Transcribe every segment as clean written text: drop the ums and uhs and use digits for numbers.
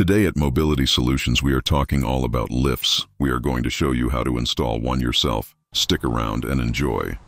Today at Mobility Solutions, we are talking all about lifts. We are going to show you how to install one yourself. Stick around and enjoy.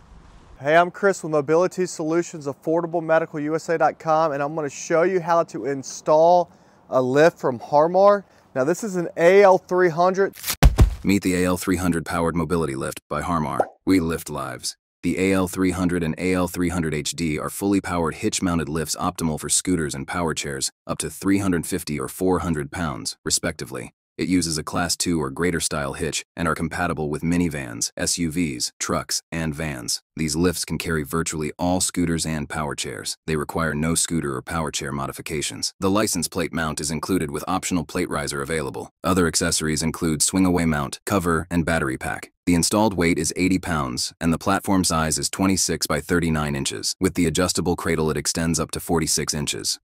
Hey, I'm Chris with Mobility Solutions, AffordableMedicalUSA.com, and I'm going to show you how to install a lift from Harmar. Now this is an AL300. Meet the AL300 Powered Mobility Lift by Harmar. We lift lives. The AL300 and AL300 HD are fully powered hitch-mounted lifts optimal for scooters and power chairs up to 350 or 400 pounds, respectively. It uses a Class 2 or greater style hitch and are compatible with minivans, SUVs, trucks, and vans. These lifts can carry virtually all scooters and power chairs. They require no scooter or power chair modifications. The license plate mount is included with optional plate riser available. Other accessories include swing-away mount, cover, and battery pack. The installed weight is 80 pounds, and the platform size is 26 by 39 inches. With the adjustable cradle, it extends up to 46 inches.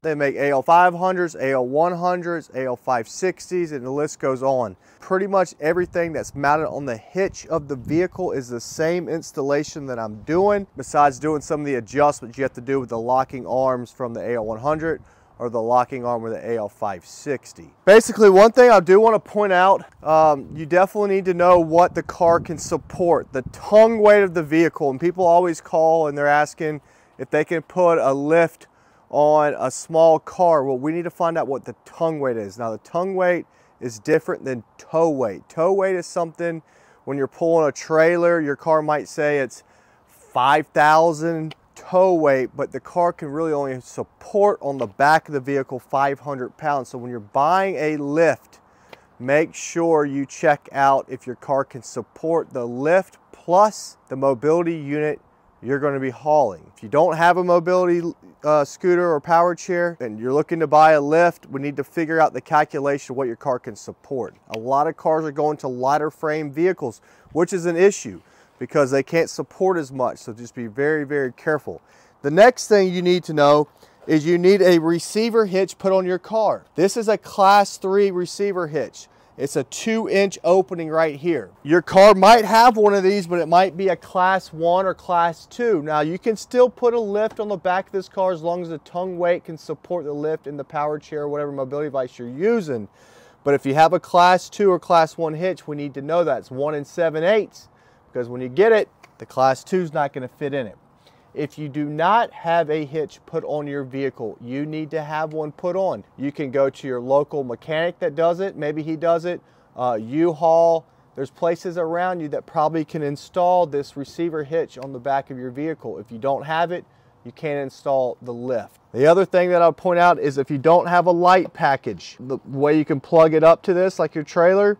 They make AL500s, AL100s, AL560s, and the list goes on. Pretty much everything that's mounted on the hitch of the vehicle is the same installation that I'm doing, besides doing some of the adjustments you have to do with the locking arms from the AL100 or the locking arm with the AL560. Basically, one thing I do want to point out, you definitely need to know what the car can support, the tongue weight of the vehicle. And people always call and they're asking if they can put a lift on a small car. Well, we need to find out what the tongue weight is. Now, the tongue weight is different than tow weight. Tow weight is something when you're pulling a trailer, your car might say it's 5,000 tow weight, but the car can really only support on the back of the vehicle 500 pounds. So when you're buying a lift, make sure you check out if your car can support the lift plus the mobility unit you're going to be hauling. If you don't have a mobility scooter or power chair and you're looking to buy a lift, we need to figure out the calculation of what your car can support. A lot of cars are going to lighter frame vehicles, which is an issue because they can't support as much. So just be very, very careful. The next thing you need to know is you need a receiver hitch put on your car. This is a Class 3 receiver hitch. It's a 2-inch opening right here. Your car might have one of these, but it might be a Class 1 or Class 2. Now, you can still put a lift on the back of this car as long as the tongue weight can support the lift in the power chair or whatever mobility device you're using. But if you have a Class 2 or Class 1 hitch, we need to know that. It's 1 7/8, because when you get it, the Class 2 is not going to fit in it. If you do not have a hitch put on your vehicle, you need to have one put on. You can go to your local mechanic that does it. Maybe he does it. U-Haul. There's places around you that probably can install this receiver hitch on the back of your vehicle. If you don't have it, you can't install the lift. The other thing that I'll point out is if you don't have a light package, the way you can plug it up to this, like your trailer,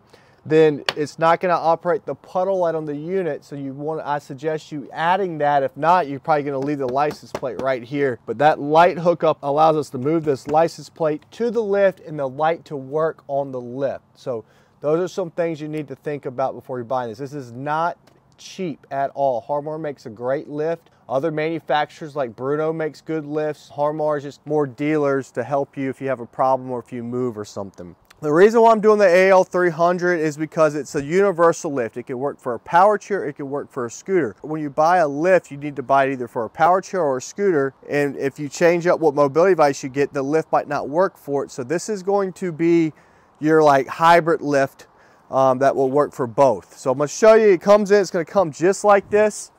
then it's not going to operate the puddle light on the unit. So I suggest you adding that. If not, you're probably going to leave the license plate right here. But that light hookup allows us to move this license plate to the lift and the light to work on the lift. So those are some things you need to think about before you're buying this. This is not cheap at all. Harmar makes a great lift. Other manufacturers like Bruno makes good lifts. Harmar is just more dealers to help you if you have a problem or if you move or something. The reason why I'm doing the AL300 is because it's a universal lift. It can work for a power chair, it can work for a scooter. When you buy a lift, you need to buy it either for a power chair or a scooter, and if you change up what mobility device you get, the lift might not work for it. So this is going to be your like hybrid lift that will work for both. So I'm going to show you, it comes in, it's going to come just like this.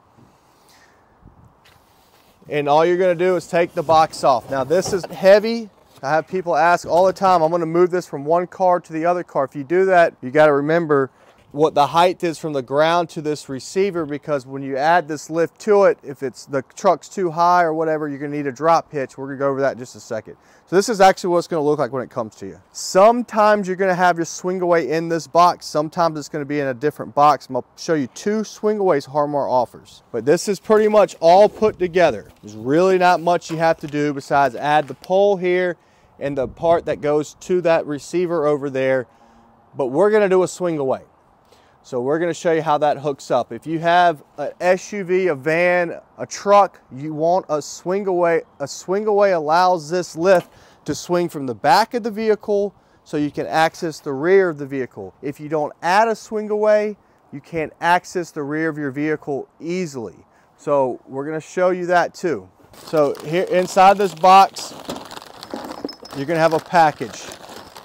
And all you're going to do is take the box off. Now this is heavy. I have people ask all the time, I'm going to move this from one car to the other car. If you do that, you got to remember what the height is from the ground to this receiver, because when you add this lift to it, if the truck's too high or whatever, you're going to need a drop hitch. We're going to go over that in just a second. So this is actually what it's going to look like when it comes to you. Sometimes you're going to have your swing away in this box. Sometimes it's going to be in a different box. I'm going to show you 2 swing aways Harmar offers. But this is pretty much all put together. There's really not much you have to do besides add the pole here and the part that goes to that receiver over there. But we're going to do a swing away. So we're going to show you how that hooks up. If you have an SUV, a van, a truck, you want a swing away. A swing away allows this lift to swing from the back of the vehicle so you can access the rear of the vehicle. If you don't add a swing away, you can't access the rear of your vehicle easily. So we're going to show you that too. So here inside this box, you're going to have a package.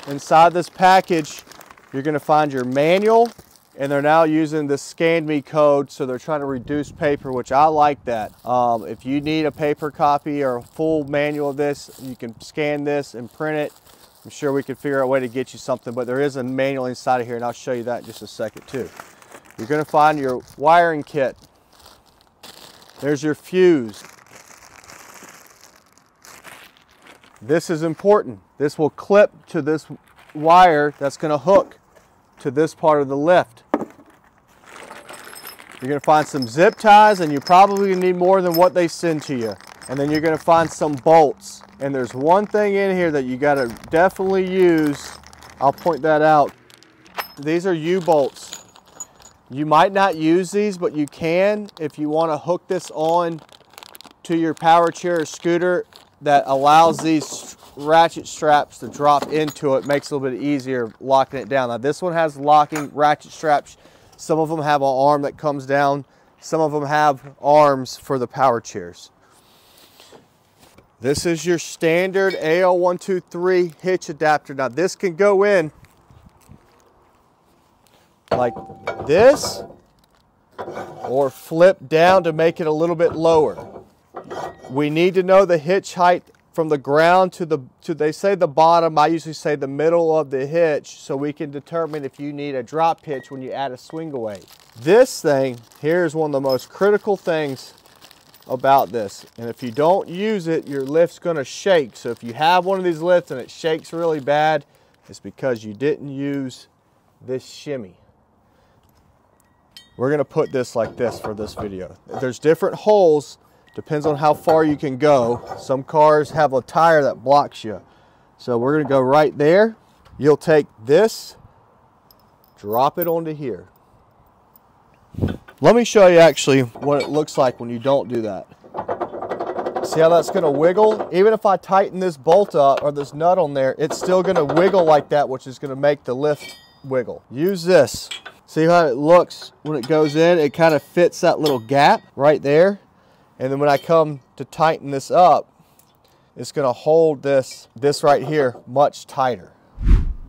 inside this package, you're going to find your manual, and they're now using the Scan Me code, so they're trying to reduce paper, which I like that. If you need a paper copy or a full manual of this, you can scan this and print it. I'm sure we can figure out a way to get you something, but there is a manual inside of here, and I'll show you that in just a second too. You're going to find your wiring kit. There's your fuse. This is important. This will clip to this wire that's going to hook to this part of the lift. You're going to find some zip ties, and you probably need more than what they send to you. And then you're going to find some bolts. And there's one thing in here that you got to definitely use. I'll point that out. These are U-bolts. You might not use these, but you can if you want to hook this on to your power chair or scooter. That allows these ratchet straps to drop into it, makes it a little bit easier locking it down. Now this one has locking ratchet straps. Some of them have an arm that comes down. Some of them have arms for the power chairs. This is your standard AL123 hitch adapter. Now this can go in like this or flip down to make it a little bit lower. We need to know the hitch height from the ground to they say the bottom, I usually say the middle of the hitch, so we can determine if you need a drop hitch when you add a swing away. This thing here is one of the most critical things about this, and if you don't use it, your lift's going to shake. So if you have one of these lifts and it shakes really bad, it's because you didn't use this shimmy. We're going to put this like this for this video. There's different holes. Depends on how far you can go. Some cars have a tire that blocks you. So we're going to go right there. You'll take this, drop it onto here. Let me show you actually what it looks like when you don't do that. See how that's going to wiggle? Even if I tighten this bolt up or this nut on there, it's still going to wiggle like that, which is going to make the lift wiggle. Use this. See how it looks when it goes in? It kind of fits that little gap right there. And then when I come to tighten this up, it's going to hold this right here much tighter.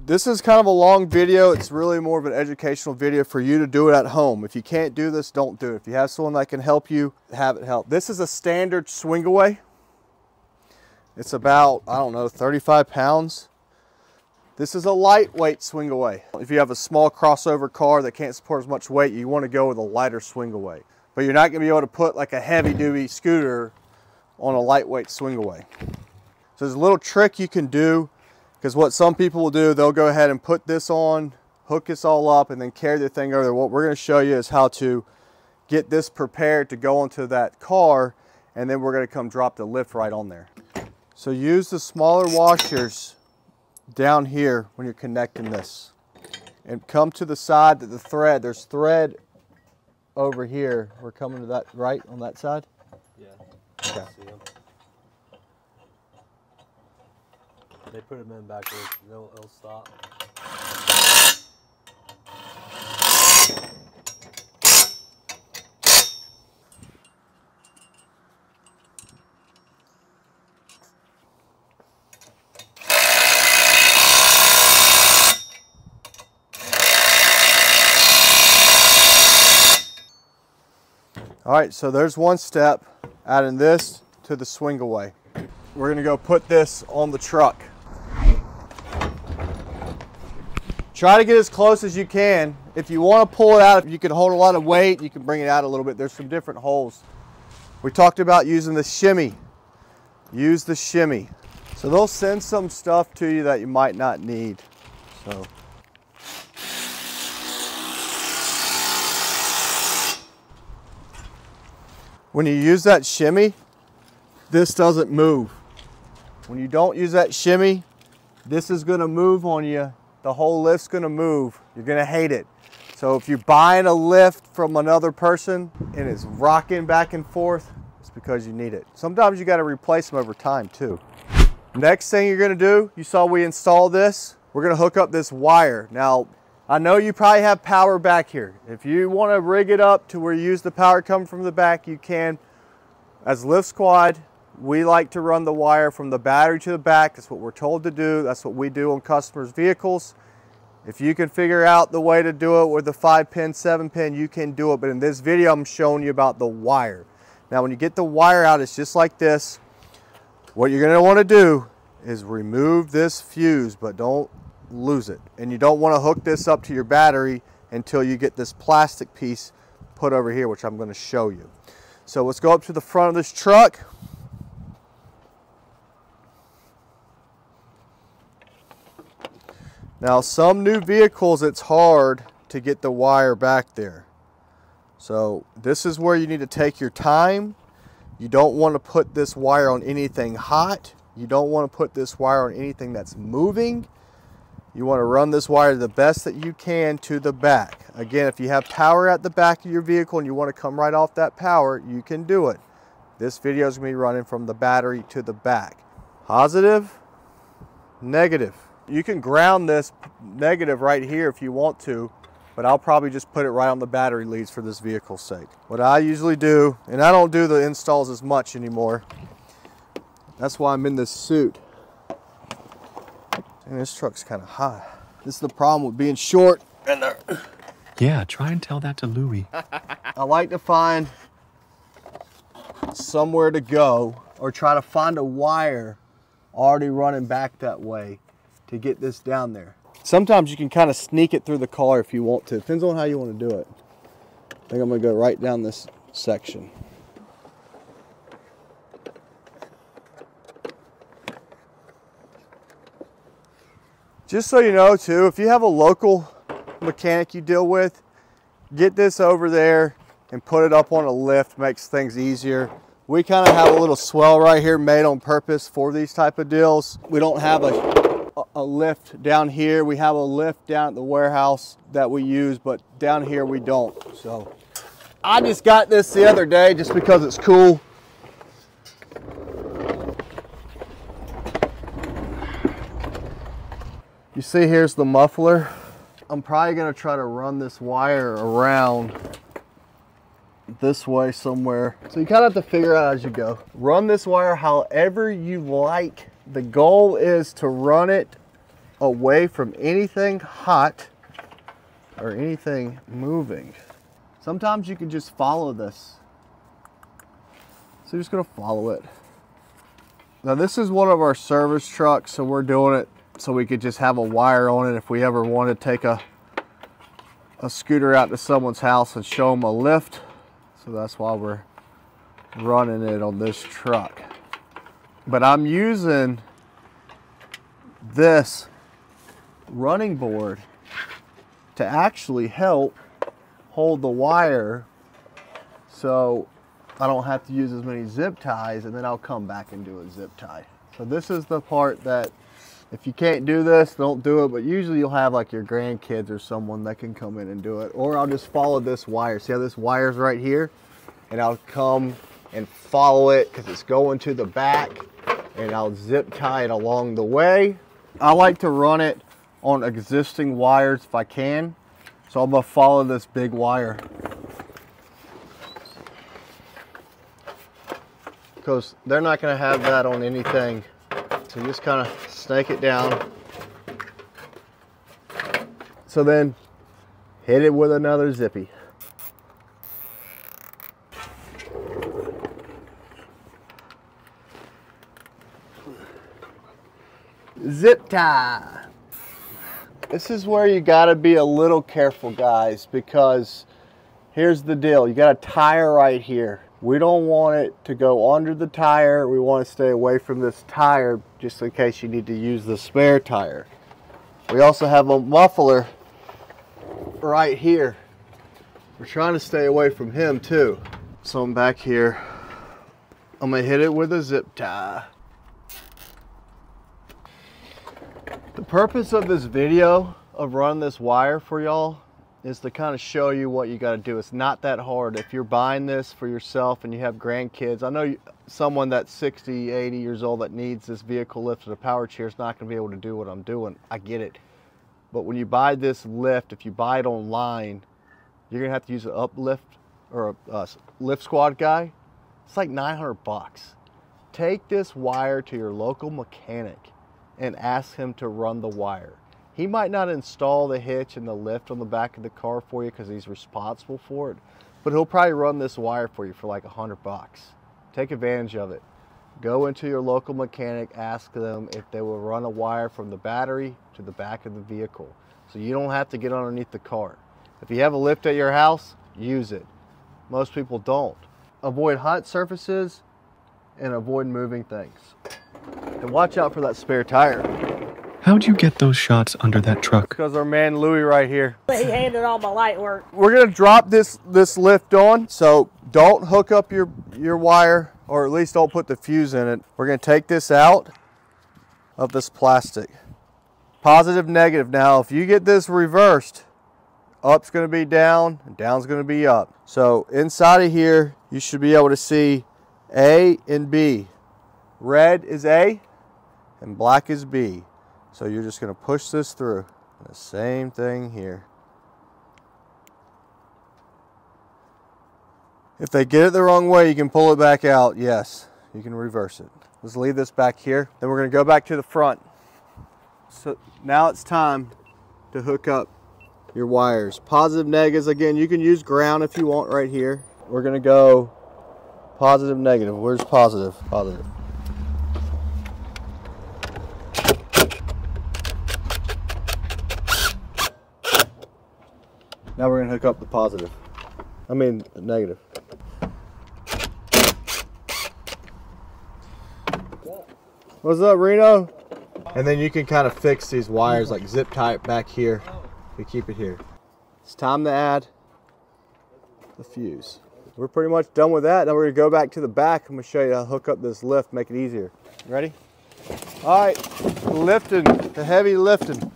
This is kind of a long video. It's really more of an educational video for you to do it at home. If you can't do this, don't do it. If you have someone that can help you, have it help. This is a standard swing away. It's about, I don't know, 35 pounds. This is a lightweight swing away. If you have a small crossover car that can't support as much weight, you want to go with a lighter swing away. But you're not going to be able to put like a heavy duty scooter on a lightweight swing away. So there's a little trick you can do, because what some people will do, they'll go ahead and put this on, hook this all up, and then carry the thing over there. What we're going to show you is how to get this prepared to go onto that car, and then we're going to come drop the lift right on there. So use the smaller washers down here when you're connecting this, and come to the side that the thread, there's thread over here. We're coming to that right on that side? Yeah. Okay. See them. They put them in backwards. They'll stop. All right, so there's one step, adding this to the swing away. We're gonna go put this on the truck. Try to get as close as you can. If you want to pull it out, if you can hold a lot of weight, you can bring it out a little bit. There's some different holes. We talked about using the shimmy. Use the shimmy. So they'll send some stuff to you that you might not need. So. When you use that shimmy, this doesn't move. When you don't use that shimmy, this is gonna move on you. The whole lift's gonna move. You're gonna hate it. So if you're buying a lift from another person and it's rocking back and forth, it's because you need it. Sometimes you gotta replace them over time too. Next thing you're gonna do, you saw we installed this. We're gonna hook up this wire. Now, I know you probably have power back here. If you want to rig it up to where you use the power coming from the back, you can. As Lift Squad, We like to run the wire from the battery to the back. That's what we're told to do. That's what we do on customers' vehicles. If you can figure out the way to do it with the 5-pin, 7-pin, you can do it. But in this video, I'm showing you about the wire. Now, when you get the wire out, it's just like this. What you're going to want to do is remove this fuse, but don't lose it. And you don't want to hook this up to your battery until you get this plastic piece put over here, which I'm going to show you. So let's go up to the front of this truck. Now, some new vehicles, it's hard to get the wire back there. So this is where you need to take your time. You don't want to put this wire on anything hot. You don't want to put this wire on anything that's moving. You want to run this wire the best that you can to the back. Again, if you have power at the back of your vehicle and you want to come right off that power, you can do it. This video is going to be running from the battery to the back. Positive, negative. You can ground this negative right here if you want to, but I'll probably just put it right on the battery leads for this vehicle's sake. What I usually do, and I don't do the installs as much anymore, that's why I'm in this suit. And this truck's kind of high. This is the problem with being short. Yeah, try and tell that to Louie. I like to find somewhere to go or try to find a wire already running back that way to get this down there. Sometimes you can kind of sneak it through the car if you want to. Depends on how you want to do it. I think I'm going to go right down this section. Just so you know too, if you have a local mechanic you deal with, get this over there and put it up on a lift, makes things easier. We kind of have a little swell right here made on purpose for these type of deals. We don't have a lift down here. We have a lift down at the warehouse that we use, but down here we don't. So I just got this the other day just because it's cool. You see, here's the muffler. I'm probably gonna try to run this wire around this way somewhere. So you kind of have to figure out as you go. Run this wire however you like. The goal is to run it away from anything hot or anything moving. Sometimes you can just follow this. So you're just gonna follow it. Now this is one of our service trucks, so we're doing it so we could just have a wire on it if we ever want to take a scooter out to someone's house and show them a lift. So that's why we're running it on this truck. But I'm using this running board to actually help hold the wire so I don't have to use as many zip ties, and then I'll come back and do a zip tie. So this is the part that if you can't do this, don't do it, but usually you'll have like your grandkids or someone that can come in and do it. Or I'll just follow this wire. See how this wire's right here? And I'll come and follow it because it's going to the back, and I'll zip tie it along the way. I like to run it on existing wires if I can. So I'm gonna follow this big wire, because they're not gonna have that on anything. So you just kind of snake it down. So then hit it with another zippy. Zip tie. This is where you gotta be a little careful, guys, because here's the deal. You got a tire right here. We don't want it to go under the tire. We want to stay away from this tire just in case you need to use the spare tire. We also have a muffler right here. We're trying to stay away from him too. So I'm back here. I'm gonna hit it with a zip tie. The purpose of this video of running this wire for y'all is to kind of show you what you got to do. It's not that hard. If you're buying this for yourself and you have grandkids, I know someone that's 60, 80 years old that needs this vehicle lift with a power chair is not going to be able to do what I'm doing. I get it. But when you buy this lift, if you buy it online, you're going to have to use an uplift or a lift squad guy. It's like 900 bucks. Take this wire to your local mechanic and ask him to run the wire. He might not install the hitch and the lift on the back of the car for you because he's responsible for it, but he'll probably run this wire for you for like $100. Take advantage of it. Go into your local mechanic, ask them if they will run a wire from the battery to the back of the vehicle, so you don't have to get underneath the car. If you have a lift at your house, use it. Most people don't. Avoid hot surfaces and avoid moving things. And watch out for that spare tire. How'd you get those shots under that truck? Because our man Louie right here. He handed all my light work. We're gonna drop this lift on, so don't hook up your wire, or at least don't put the fuse in it. We're gonna take this out of this plastic. Positive, negative. Now, if you get this reversed, up's gonna be down, and down's gonna be up. So inside of here, you should be able to see A and B. Red is A, and black is B. So you're just gonna push this through. The same thing here. If they get it the wrong way, you can pull it back out. Yes, you can reverse it. Let's leave this back here. Then we're gonna go back to the front. So now it's time to hook up your wires. Positive, negatives. Again, you can use ground if you want right here. We're gonna go positive, negative. Where's positive? Positive. Now we're gonna hook up the positive. I mean, negative. What's up, Reno? And then you can kind of fix these wires, like zip tie it back here. You keep it here. It's time to add the fuse. We're pretty much done with that. Now we're gonna go back to the back. I'm gonna show you how to hook up this lift, make it easier. Ready? All right, lifting, the heavy lifting.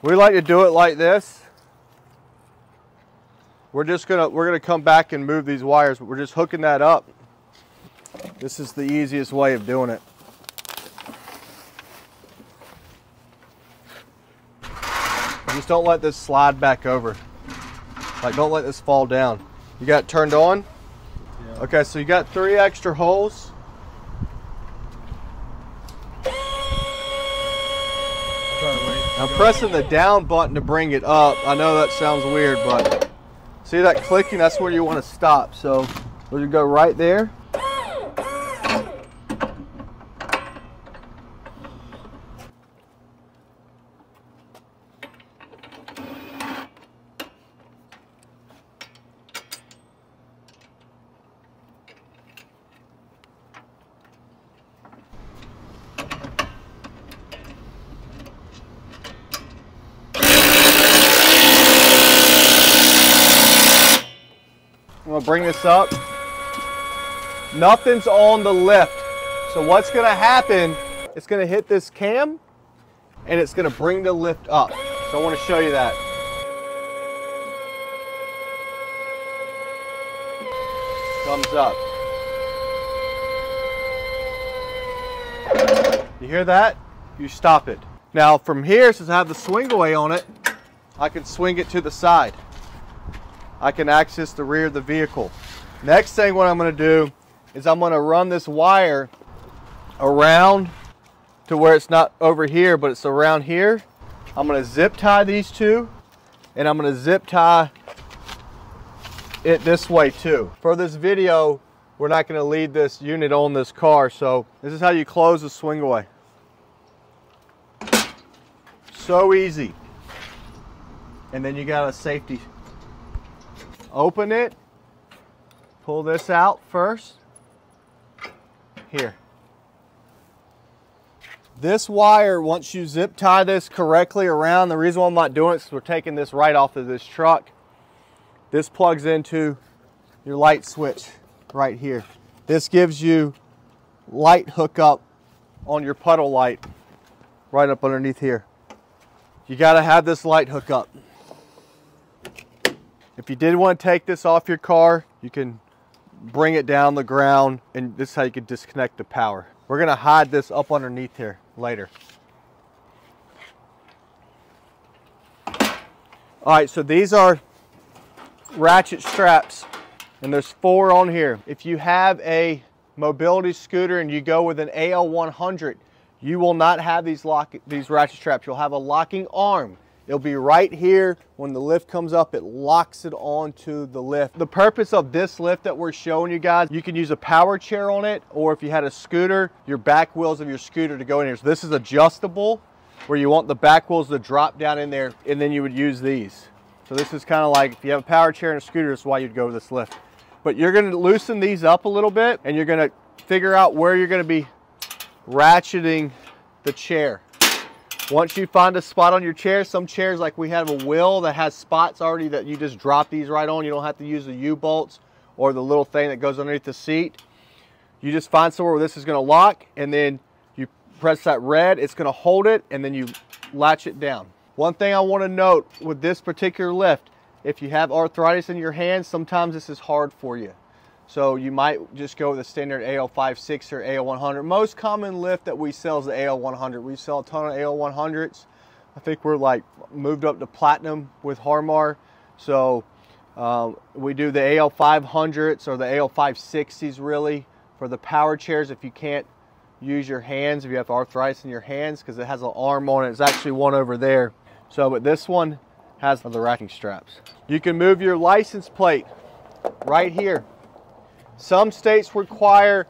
We like to do it like this. We're gonna come back and move these wires, but we're just hooking that up. This is the easiest way of doing it. Just don't let this slide back over. Like, don't let this fall down. You got it turned on? Yeah. Okay, so you got 3 extra holes. I'm pressing the down button to bring it up. I know that sounds weird, but see that clicking? That's where you want to stop. So we're gonna go right there. I'm gonna bring this up. Nothing's on the lift. So what's gonna happen, it's gonna hit this cam and it's gonna bring the lift up. So I wanna show you that. Thumbs up. You hear that? You stop it. Now from here, since I have the swing away on it, I can swing it to the side. I can access the rear of the vehicle. Next thing what I'm gonna do is I'm gonna run this wire around to where it's not over here, but it's around here. I'm gonna zip tie these two, and I'm gonna zip tie it this way too. For this video, we're not gonna leave this unit on this car, so this is how you close the swing away. So easy. And then you got a safety. Open it, pull this out first, here. This wire, once you zip tie this correctly around, the reason why I'm not doing it is because we're taking this right off of this truck. This plugs into your light switch right here. This gives you light hookup on your puddle light right up underneath here. You gotta have this light hookup. If you did want to take this off your car, you can bring it down the ground, and this is how you can disconnect the power. We're gonna hide this up underneath here later. All right, so these are ratchet straps, and there's 4 on here. If you have a mobility scooter and you go with an AL100, you will not have these ratchet straps. You'll have a locking arm. It'll be right here. When the lift comes up, it locks it onto the lift. The purpose of this lift that we're showing you guys, you can use a power chair on it, or if you had a scooter, your back wheels of your scooter to go in here. So this is adjustable, where you want the back wheels to drop down in there, and then you would use these. So this is kind of like, if you have a power chair and a scooter, that's why you'd go with this lift. But you're gonna loosen these up a little bit, and you're gonna figure out where you're gonna be ratcheting the chair. Once you find a spot on your chair, some chairs, like we have a wheel that has spots already that you just drop these right on. You don't have to use the U-bolts or the little thing that goes underneath the seat. You just find somewhere where this is gonna lock, and then you press that red, it's gonna hold it, and then you latch it down. One thing I wanna note with this particular lift, if you have arthritis in your hands, sometimes this is hard for you. So you might just go with a standard AL56 or AL100. Most common lift that we sell is the AL100. We sell a ton of AL100s. I think we're like moved up to platinum with Harmar. So we do the AL500s or the AL560s really for the power chairs if you can't use your hands, if you have arthritis in your hands, because it has an arm on it. There's actually one over there. So, but this one has the racking straps. You can move your license plate right here. Some states require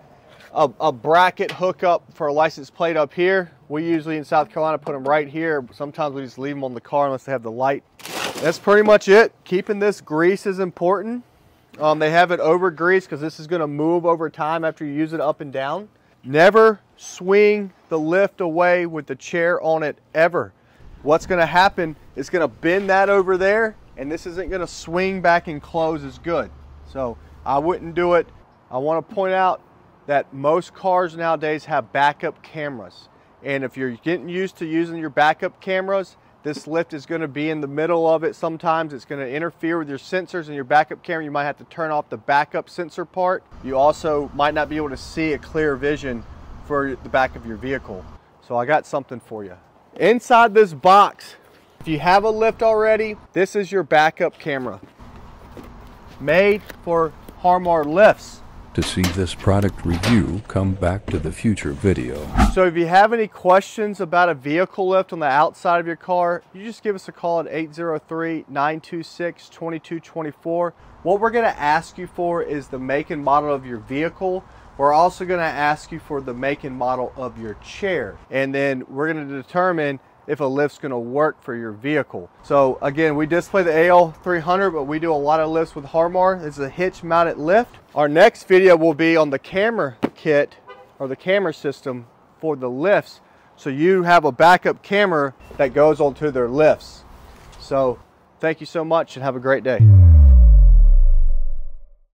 a bracket hookup for a license plate up here. We usually in South Carolina put them right here. Sometimes we just leave them on the car unless they have the light. That's pretty much it. Keeping this grease is important. They have it over grease because this is going to move over time after you use it up and down. Never swing the lift away with the chair on it ever. What's going to happen is going to bend that over there, and this isn't going to swing back and close as good. So I wouldn't do it. I want to point out that most cars nowadays have backup cameras. And if you're getting used to using your backup cameras, this lift is going to be in the middle of it. Sometimes it's going to interfere with your sensors in your backup camera. You might have to turn off the backup sensor part. You also might not be able to see a clear vision for the back of your vehicle. So I got something for you. Inside this box, if you have a lift already, this is your backup camera. Made for Harmar lifts. To see this product review, come back to the future video. So if you have any questions about a vehicle lift on the outside of your car, you just give us a call at 803-926-2224. What we're going to ask you for is the make and model of your vehicle. We're also going to ask you for the make and model of your chair. And then we're going to determine if a lift's going to work for your vehicle. So again, we display the AL300, but we do a lot of lifts with Harmar. This is a hitch-mounted lift. Our next video will be on the camera kit or the camera system for the lifts. So you have a backup camera that goes onto their lifts. So thank you so much and have a great day.